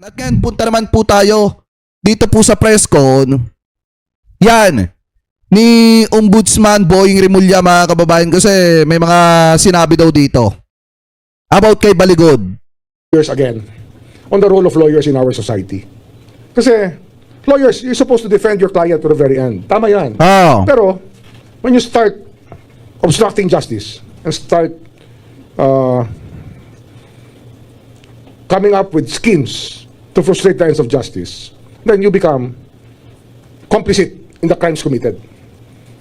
At ngayon, punta naman po tayo dito po sa presscon. Yan, ni Ombudsman Boying Rimulya, mga kababayan, kasi may mga sinabi daw dito about kay Baligod. Lawyers again, on the role of lawyers in our society. Kasi, lawyers, you're supposed to defend your client to the very end. Tama yan. Oh. Pero, when you start obstructing justice and start coming up with schemes to frustrate the ends of justice, then you become complicit in the crimes committed.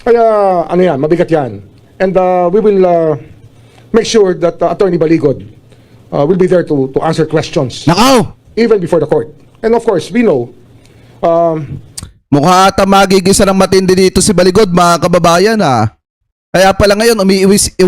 Kaya, ano yan, mabigat yan. And we will make sure that Attorney Baligod will be there to answer questions, Nakaw! even before the court. And of course, we know, Mukha ata magigisa ng matindi dito si Baligod, mga kababayan, ha. Kaya pala ngayon,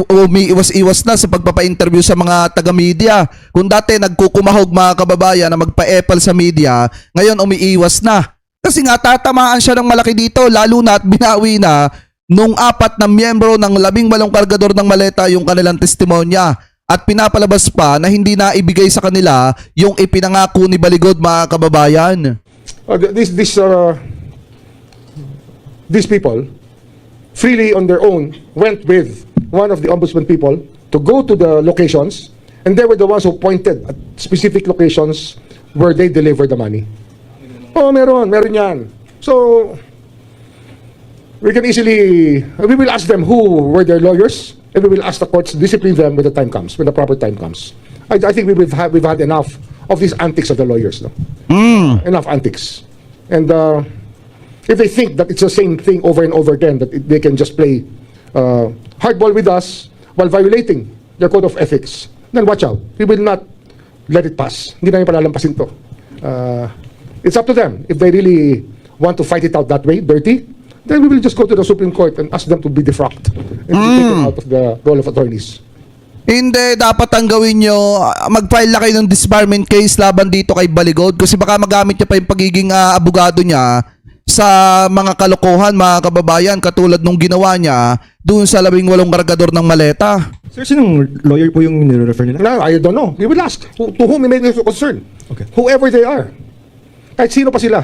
umiiwas-iwas na sa pagpapa-interview sa mga taga-media. Kung dati nagkukumahog, mga kababayan, na magpa-epal sa media, ngayon umiiwas na. Kasi nga tatamaan siya ng malaki dito, lalo na at binawi na nung 4 na miyembro ng 18 kargador ng maleta yung kanilang testimonya. At pinapalabas pa na hindi na ibigay sa kanila yung ipinangako ni Baligod, mga kababayan. These people freely on their own went with one of the ombudsman people to go to the locations, and they were the ones who pointed at specific locations where they delivered the money. Oh, meron yan. So, we will ask them who were their lawyers, and we will ask the courts to discipline them when the time comes, when the proper time comes. I think we've had enough of these antics of the lawyers, no? Enough antics. And if they think that it's the same thing over and over again, that they can just play hardball with us while violating their code of ethics, then watch out. We will not let it pass. Hindi namin palalampasin to. It's up to them. If they really want to fight it out that way, dirty, then we will just go to the Supreme Court and ask them to be defrocked and be taken out of the role of attorneys. Hindi, dapat ang gawin nyo, mag-file na kayo ng disbarment case laban dito kay Baligod kasi baka magamit niya pa yung pagiging abogado niya sa mga kalokohan, mga kababayan, katulad nung ginawa niya doon sa 18 kargador ng maleta. Sir, sinong lawyer po yung nire-refer nila? No, I don't know. We will ask to whom it may be concerned. Okay. Whoever they are. Kahit sino pa sila.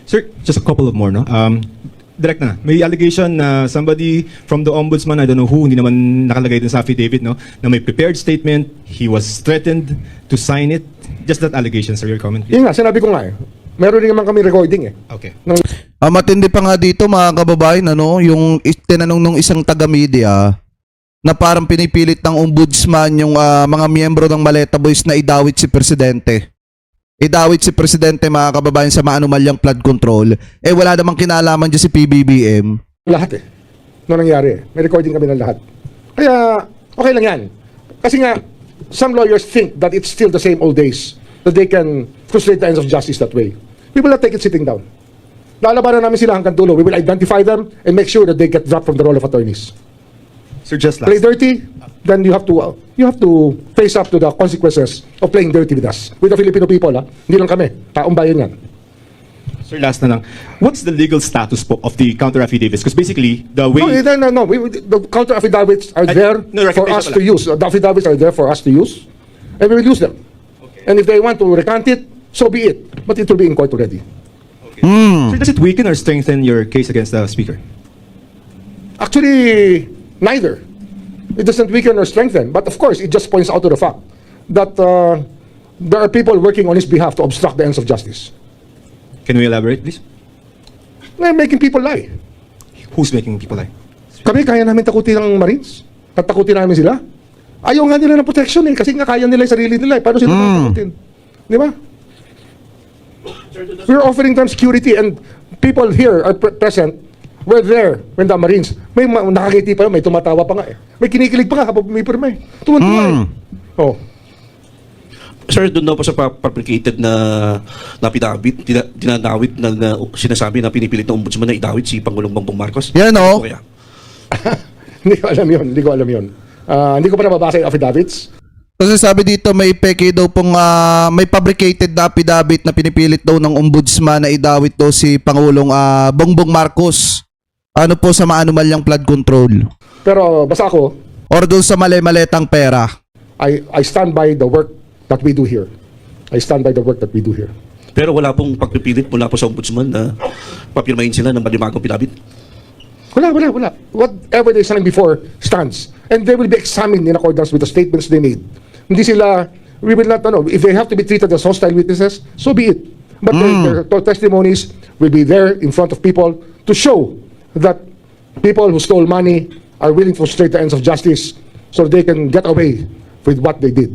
Sir, just a couple of more, no? Direct na. May allegation na somebody from the ombudsman, I don't know who, hindi naman nakalagay din sa affidavit, no? Na may prepared statement, he was threatened to sign it. Just that allegation, sir, your comment, please. Yun nga, sinabi ko nga eh. Meron rin naman kami recording eh. Okay. Matindi pa nga dito, mga kababayan, ano, yung tinanong nung isang taga-media na parang pinipilit ng ombudsman yung mga miyembro ng Maleta Boys na idawit si Presidente. Idawit si Presidente, mga kababayan, sa maanumalyang flood control. Eh wala namang kinalaman dyan si PBBM. Lahat eh. Ano nangyari eh. May recording kami ng lahat. Kaya, okay lang yan. Kasi nga, some lawyers think that it's still the same old days, that they can frustrate the ends of justice that way. We will not take it sitting down. Lalabanan namin sila hanggang dulo. We will identify them and make sure that they get dropped from the role of attorneys. Sir, just Play last. dirty, then you have to face up to the consequences of playing dirty with us. With the Filipino people, ha? Hindi lang kami. Taong bayan yan. Sir, last na lang. What's the legal status po of the counter affidavits? Because basically, the way... No. The counter affidavits are there no, for us recantation to use. The affidavits are there for us to use, and we will use them. And if they want to recant it, so be it. But it will be in court already. Sir, does it weaken or strengthen your case against the speaker? Actually, neither. It doesn't weaken or strengthen. But of course, it just points out to the fact that there are people working on his behalf to obstruct the ends of justice. Can we elaborate, please? They're making people lie. Who's making people lie? Kami, kaya namin takutin ng Marines. Tatakutin namin sila. Ayaw nga nila ng protection eh. Kasi nga kaya nila yung sarili nila eh. Paano sila tatakutin? Di ba? We're offering them security, and people here are present. We're there when the Marines, may nakakiti pa, may tumatawa pa nga eh. May kinikilig pa nga kapag may pirma eh. Tuwan-tuwa eh. Oh. Sir, doon daw po sa fabricated na pinabit, dinadawit na sinasabi na pinipilit ng ombudsman na idawit si Pangulong Bongbong Marcos. Yan o. Kaya, Hindi ko alam yun. Hindi ko pa nababasa yung affidavits. Kasi sabi dito may peke daw pong may fabricated na affidavit na pinipilit daw ng ombudsman na idawit daw si Pangulong Bongbong Marcos. Ano po sa maanumalyang flood control? Pero basta ako, Or doon sa mali-maletang pera? I stand by the work that we do here. I stand by the work that we do here. Pero wala pong pagpipilit mula po sa ombudsman na papirmahin sila ng panibagong pinabit. Wala. Whatever they signed before stands. And they will be examined in accordance with the statements they made. Hindi sila, we will not, if they have to be treated as hostile witnesses, so be it. But their testimonies will be there in front of people to show that people who stole money are willing to frustrate the ends of justice so they can get away with what they did.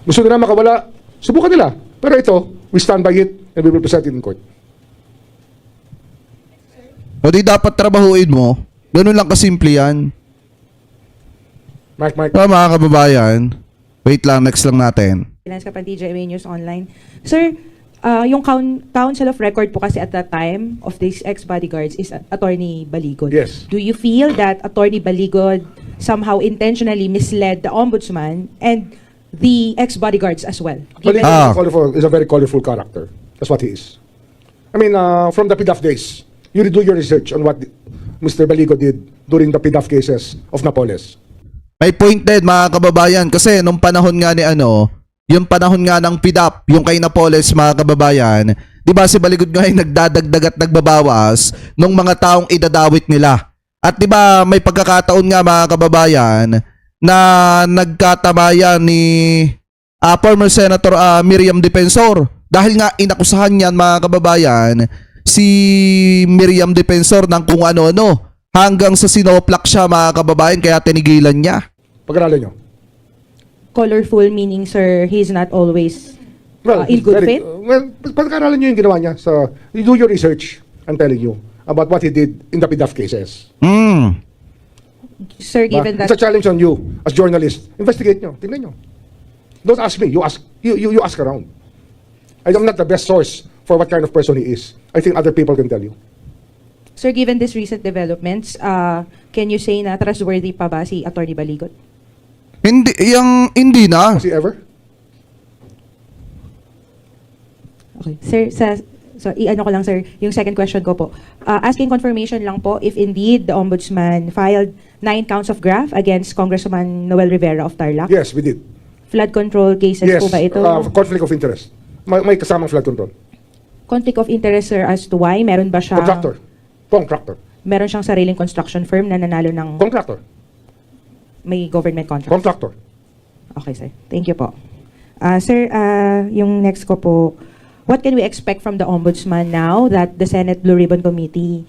Gusto nila makawala, subukan nila. Pero ito, we stand by it and we will present it in court. O di dapat trabahuin mo. Ganun lang kasimple yan. Mike. Mga kababayan. Wait lang, next lang natin. Freelance Kapan, TJMA News Online. Sir, yung counsel of record po kasi at that time of these ex-bodyguards is Attorney Baligod. Yes. Do you feel that Attorney Baligod somehow intentionally misled the ombudsman and the ex-bodyguards as well? Given- Is a very colorful character. That's what he is. I mean, from the PDAF days, you do your research on what Mr. Baligo did during the PDAF cases of Napoles. May point din mga kababayan kasi nung panahon nga ni yung panahon nga ng PDAP, yung kay Napoles mga kababayan, di ba si Baligod nga ay nagdadagdag at nagbabawas nung mga taong idadawit nila. At di ba may pagkakataon nga mga kababayan na nagkatabayan ni former Senator Miriam Defensor dahil nga inakusahan niyan mga kababayan si Miriam Defensor ng kung ano-ano hanggang sa sinoplak siya mga kababayan kaya tinigilan niya. Pag-aralan nyo. Colorful meaning, sir, he's not always in good faith? Pag-aralan nyo yung ginawa niya. So, you do your research, I'm telling you, about what he did in the PDAF cases. Sir, given It's a that... challenge on you as journalist. Investigate nyo. Tingnan nyo. Don't ask me. You ask around. I'm not the best source for what kind of person he is. I think other people can tell you. Sir, given these recent developments, can you say na trustworthy pa ba si Attorney Baligod? Hindi na. Has he ever? Okay. Sir, so i-ano ko lang, sir, yung second question ko po. Asking confirmation lang po if indeed the Ombudsman filed 9 counts of graft against Congressman Noel Rivera of Tarlac. Yes, we did. Flood control cases Yes, po ba ito? conflict of interest. May kasamang flood control. Conflict of interest, sir, as to why? Meron ba siya... Contractor. Meron siyang sariling construction firm na nanalo ng Contractor. may government contract? Contractor. Okay, sir. Thank you po. Sir, yung next ko po, what can we expect from the Ombudsman now that the Senate Blue Ribbon Committee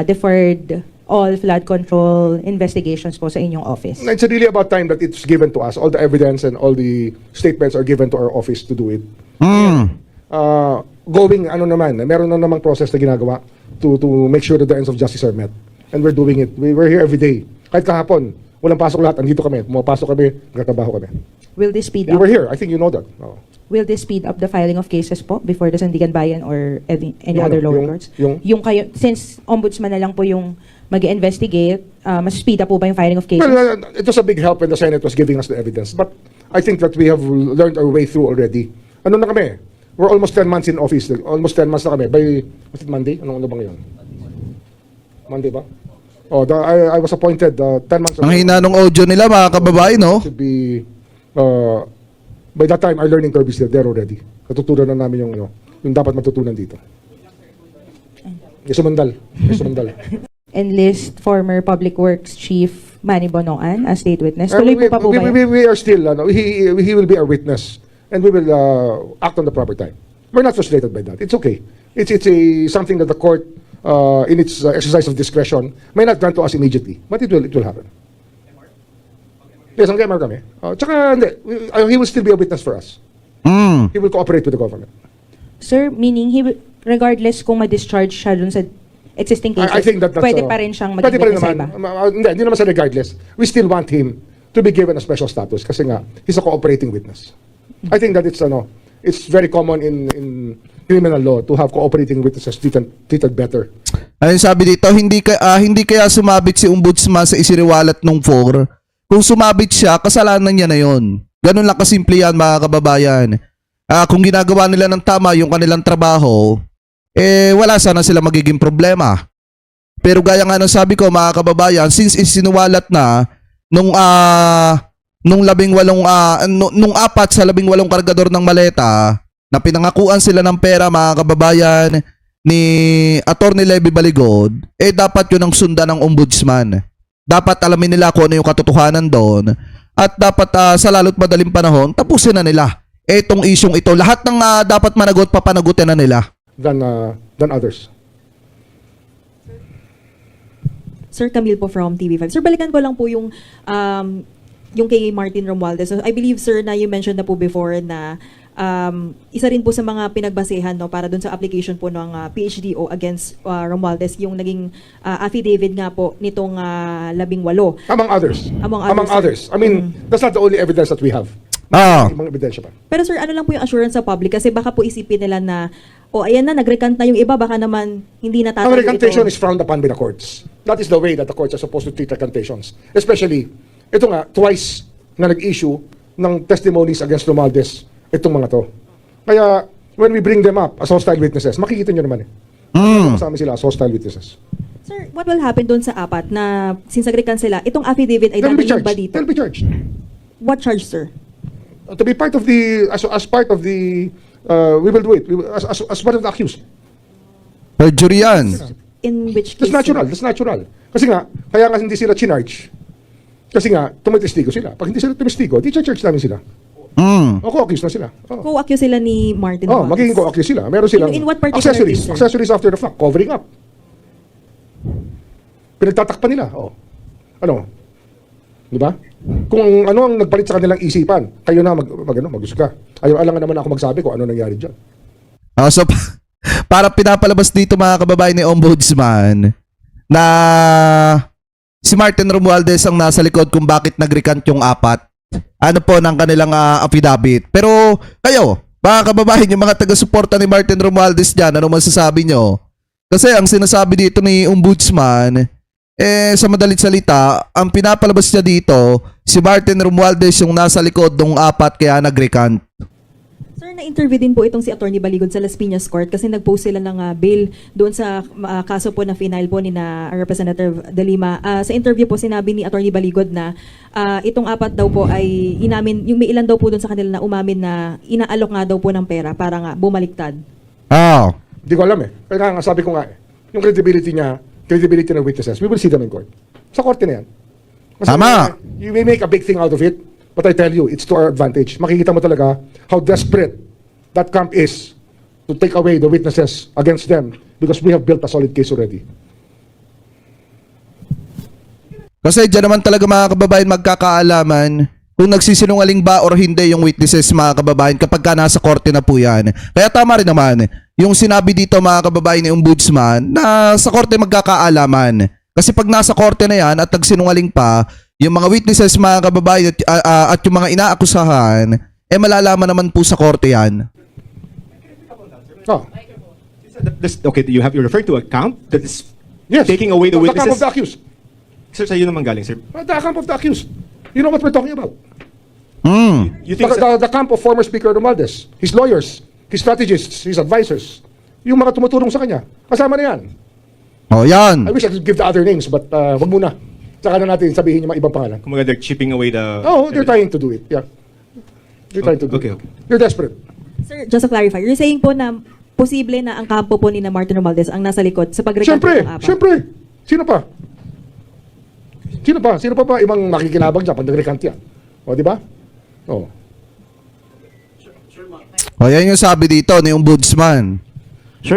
deferred all flood control investigations po sa inyong office? It's really about time that it's given to us. All the evidence and all the statements are given to our office to do it. Meron na namang process na ginagawa to make sure that the ends of justice are met. And we're doing it. We're here every day. Kahit kahapon, walang pasok lahat. Andito kami. Pumapasok kami, nagtatrabaho kami. Will this speed We up? were here. I think you know that. Oh. Will this speed up the filing of cases po before the Sandigan Bayan or any other lower courts? yung kayo, since Ombudsman na lang po yung mag-investigate, mas speed up po ba yung filing of cases? Well, it was a big help when the Senate was giving us the evidence. But I think that we have learned our way through already. Ano na kami? We're almost 10 months in office. Almost 10 months na kami. By, was it Monday? Ano ba ngayon? Monday ba? Oh, I was appointed 10 months ago. Ang hina ng audio nila mga kababayan, no? Should be, by that time, our learning curve is there already. Natutunan na namin yung dapat matutunan dito. Sumandal. Enlist former Public Works Chief Manny Bonoan as state witness. Tuloy po pa po ba yun? We are still, he will be our witness. And we will act on the proper time. We're not frustrated by that. It's okay. It's something that the court, in its exercise of discretion, may not grant to us immediately. But it will happen. Yes, ang MR kami. Tsaka, he will still be a witness for us. He will cooperate with the government. Sir, meaning regardless kung ma-discharge siya dun sa existing cases, I think that's pwede pa rin siyang pwede maging pa rin witness sa naman. iba? Hindi naman sa regardless. We still want him to be given a special status kasi nga, he's a cooperating witness. I think that it's very common in criminal law to have cooperating witnesses treated better. Ayun sabi dito, hindi kaya sumabit si Ombudsman sa isiniwalat nung 4. Kung sumabit siya, kasalanan niya na yon. Ganun lang kasimple yan mga kababayan. Kung ginagawa nila ng tama yung kanilang trabaho, wala sana sila magiging problema. Pero gaya nga ng sabi ko mga kababayan, since isiniwalat na nung 4 sa 18 kargador ng maleta, na pinangakuan sila ng pera, mga kababayan, ni Attorney Levy Baligod, dapat yun ang sundan ng ombudsman. Dapat alamin nila kung ano yung katotohanan doon at dapat sa lalo't madaling panahon, tapusin na nila itong isyong ito. Lahat ng dapat managot, papanagutin na nila. Than others. Sir Camille po from TV5. Sir, balikan ko lang po yung kay Martin Romualdez. So, I believe, sir, na you mentioned na po before na isa rin po sa mga pinagbasehan no, para dun sa application po ng PhDO against Romualdez, yung naging affidavit nga po nitong 18. Among others. Among others, sir. I mean, that's not the only evidence that we have. Ah, Ibang ebidensya pa. Pero sir, ano lang po yung assurance sa public? Kasi baka po isipin nila na, ayan na, nag-recant na yung iba, baka naman hindi Ang natatayo recantation ito. is frowned upon by the courts. That is the way that the courts are supposed to treat recantations. Especially, ito nga, twice na nag-issue ng testimonies against Romualdez itong mga to. Kaya, when we bring them up as hostile witnesses, makikita nyo naman kasama sila as hostile witnesses. Sir, what will happen doon sa apat na since nag-recant sila, itong affidavit ay They'll be dadalhin charged. ba dito? They'll be charged. What charge, sir? To be part of the, as part of the, we will do it. As part of the accused. perjury yan. In which case? That's natural, that's natural. Kasi nga, kaya nga hindi sila chinarge. Kasi nga, tumitestigo sila. Pag hindi sila tumestigo, di charge namin sila. O co-accused na sila. Co-accuse sila ni Martin Oh, Romualdez. magiging co-accused sila. Meron silang In what particular accessories. case, sir? Accessories after the fact. Covering up. Pinagtatakpan nila. Oh. Ano? Di ba? Kung ano ang nagpalit sa kanilang isipan, kayo na mag-usga. Alangan naman ako magsabi kung ano nangyari dyan. So, para pinapalabas dito, mga kababayan, ni Ombudsman na si Martin Romualdez ang nasa likod kung bakit nag-recant yung apat. Ano po ng kanilang affidavit. Pero kayo, mga kababayan, yung mga taga-suporta ni Martin Romualdez dyan, ano masasabi nyo? Kasi ang sinasabi dito ni Ombudsman, sa madalit salita, ang pinapalabas niya dito, si Martin Romualdez yung nasa likod ng apat kaya nag-recant. Sir, na-interview din po itong si Attorney Baligod sa Las Piñas Court kasi nag-post sila ng bail doon sa kaso po na final po ni na Representative De Lima. Sa interview po sinabi ni Attorney Baligod na itong apat daw po ay inamin, yung may ilan daw po doon sa kanila na umamin na inaalok nga daw po ng pera para nga bumaliktad. Ah. Hindi ko alam eh. Kaya nga sabi ko nga yung credibility niya, credibility ng witnesses, we will see them in court. Sa korte na yan. Kasi Tama. You may make a big thing out of it, but I tell you, it's to our advantage. Makikita mo talaga how desperate that camp is to take away the witnesses against them because we have built a solid case already. Kasi dyan naman talaga, mga kababayan, magkakaalaman kung nagsisinungaling ba or hindi yung witnesses, mga kababayan, kapag ka nasa korte na po yan. Kaya tama rin naman yung sinabi dito, mga kababayan, ni Ombudsman na sa korte magkakaalaman. Kasi pag nasa korte na yan at nagsinungaling pa, yung mga witnesses, mga kababayan, at yung mga inaakusahan, malalaman naman po sa korte yan. Oh. Okay, you're referring to a camp that is Yes. taking away the The camp of witnesses? the accused. Sir, sa'yo naman galing, sir. The camp of the accused. You know what we're talking about? You think The camp of former Speaker Romualdez, his lawyers, his strategists, his advisors, yung mga tumutulong sa kanya, kasama na yan. O yan. I wish I could give the other names, but wag muna. Saka na natin sabihin yung mga ibang pangalan. kumaga they're chipping away the... Oh, they're trying to do it. Yeah. They're trying to do Okay, it. okay. They're desperate. Sir, just to clarify, you're saying po na posible na ang kampo po ni na Martin Romualdez ang nasa likod sa pag-recant Siyempre, ng apat? siyempre. Sino pa? Sino pa? Sino pa ba ibang makikinabang dyan pag nag-recant yan? O, di ba? Oh. O yan yung sabi dito ni Ombudsman. Sir,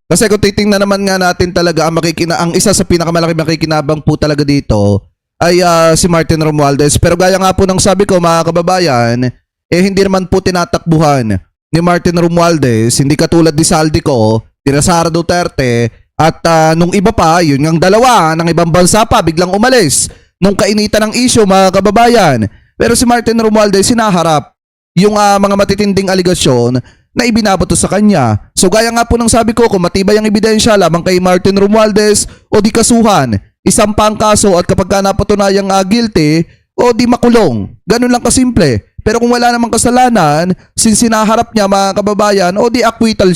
Kasi kung titingnan naman nga natin talaga, ang isa sa pinakamalaking makikinabang po talaga dito ay si Martin Romualdez. Pero gaya nga po ng sabi ko, mga kababayan, hindi naman po tinatakbuhan ni Martin Romualdez, hindi katulad ni Saldico, ni Sara Duterte, at nung iba pa, yun yung dalawa ng ibang bansa pa, biglang umalis nung kainitan ng issue, mga kababayan. Pero si Martin Romualdez sinaharap yung mga matitinding aligasyon na ibinabato sa kanya. So gaya nga po ng sabi ko, kung matibay ang ebidensya lamang kay Martin Romualdez o di kasuhan, isang pang kaso at kapag ka napatunayang guilty o di makulong. Ganun lang kasimple. Pero kung wala namang kasalanan, since sinaharap niya, mga kababayan, o di acquittal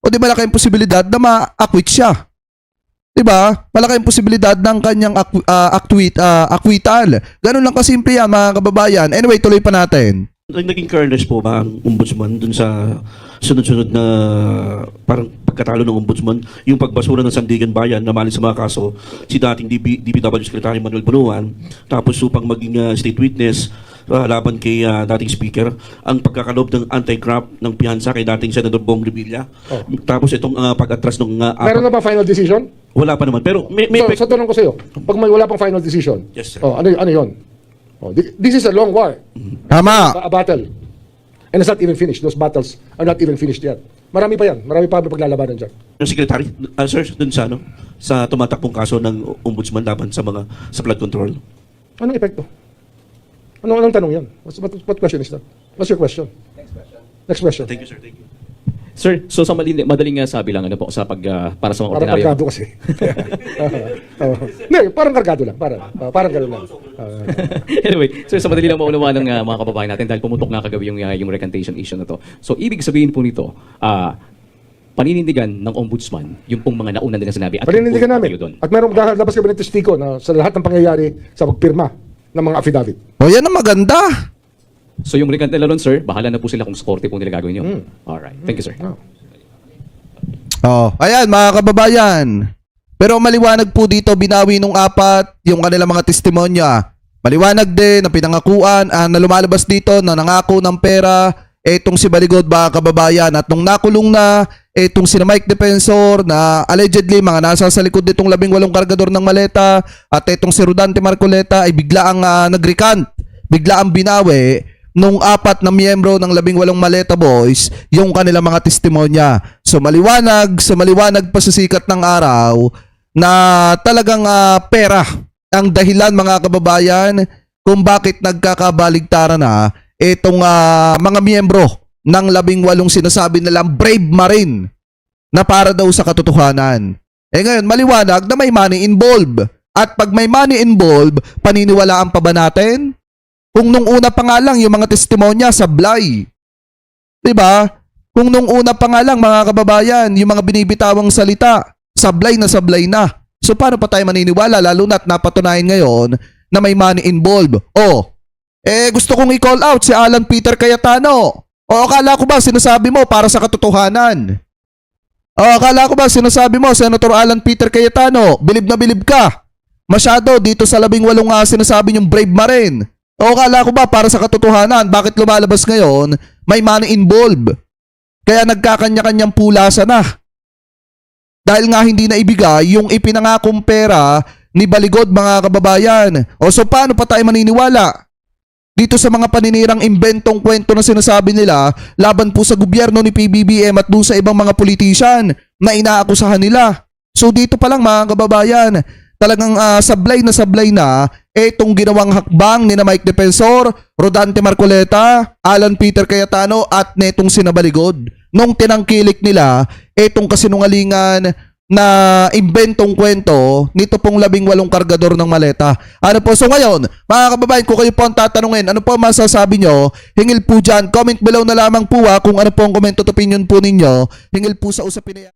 o di malaki ang posibilidad na ma-acquit siya. Diba? Malaki ang posibilidad ng kanyang acquittal. Ganun lang kasimple yan, mga kababayan. Anyway, tuloy pa natin. Naging careless po ba ang ombudsman dun sa sunod-sunod na parang pagkatalo ng ombudsman, yung pagbasura ng Sandigan Bayan na mali sa mga kaso, si dating DPW Secretary Manuel Bunuan, tapos upang maging state witness laban kay dating speaker, ang pagkakalob ng anti-graft ng piyansa kay dating Senador Bong Revilla. Tapos itong pag-atras ng Meron na ba final decision? wala pa naman. Pero may So, tanong ko sa iyo, pag may wala pang final decision, Yes, sir. ano yun? This is a long war, Tama. a battle. And it's not even finished. Those battles are not even finished yet. Marami pa yan. Marami pa paglalabanan dyan. yung secretary, sir, dun sa sa tumatakbong kaso ng ombudsman laban sa flood control. Anong epekto? Anong tanong yan? What question is that? What's your question? Next question. Thank you, sir. Thank you. Sir, so sa madaling sabi lang ano po sa para sa mga Parang ordinaryo. kargado kasi. Hindi, parang kargado lang. Parang gano'n lang. Anyway, sir, sa madali lang maunawaan ng mga kababayan natin dahil pumutok nga kagabi yung recantation issue na to. So, ibig sabihin po nito, paninindigan ng ombudsman yung pong mga nauna nila sinabi at Paninindigan yung po namin. kayo doon. At merong lalabas kami ng testigo na sa lahat ng pangyayari sa pagpirma ng mga affidavit. O yan ang maganda. So, yung recant nila ron, sir, bahala na po sila kung sa korte po nila gagawin yun. Alright. Thank you, sir. Oh, ayan mga kababayan. Pero maliwanag po dito, binawi nung apat yung kanilang mga testimonya. Maliwanag din na pinangakuan na lumalabas dito na nangako ng pera etong si Baligod mga kababayan. At nung nakulong na etong si Mike Defensor na allegedly mga nasa sa likod nitong 18 kargador ng maleta at etong si Rodante Marcoleta ay bigla ang nag-recant, bigla ang binawi nung apat na miyembro ng 18 Maleta Boys yung kanilang mga testimonya. So maliwanag pa sa sikat ng araw na talagang pera ang dahilan mga kababayan kung bakit nagkakabaligtaran na itong mga miyembro ng 18 sinasabi nilang Brave Marine na para daw sa katotohanan. Ngayon maliwanag na may money involved. At pag may money involved, paniniwalaan pa ba natin? Kung nung una pa nga lang yung mga testimonya sablay. 'Di ba? Kung nung una pa nga lang mga kababayan, yung mga binibitawang salita, sablay na sablay na. So paano pa tayo maniniwala lalo na't napatunayan ngayon na may money involved? Gusto kong i-call out si Alan Peter Cayetano. Akala ko ba sinasabi mo para sa katotohanan? Akala ko ba sinasabi mo Senator Alan Peter Cayetano, bilib na bilib ka. Masyado dito sa 18 sinasabi niyong Brave Marine. O akala ko ba para sa katotohanan, bakit lumalabas ngayon may money involved? Kaya nagkakanya-kanyang pulasa na. Dahil nga hindi na ibigay yung ipinangakong pera ni Baligod mga kababayan. So paano pa tayo maniniwala? Dito sa mga paninirang imbentong kwento na sinasabi nila laban po sa gobyerno ni PBBM at doon sa ibang mga politician na inaakusahan nila. So dito pa lang mga kababayan, talagang sablay na itong ginawang hakbang ni na Mike Defensor, Rodante Marcoleta, Alan Peter Cayetano at netong sinabaligod. Nung tinangkilik nila itong kasinungalingan na imbentong kwento nito pong 18 kargador ng maleta. Ano po? So ngayon, mga kababayan, kung kayo po ang tatanungin, ano po masasabi nyo? Hingil po dyan. Comment below na lamang po kung ano po ang comment at opinion po ninyo. Hingil po sa usapin na yan.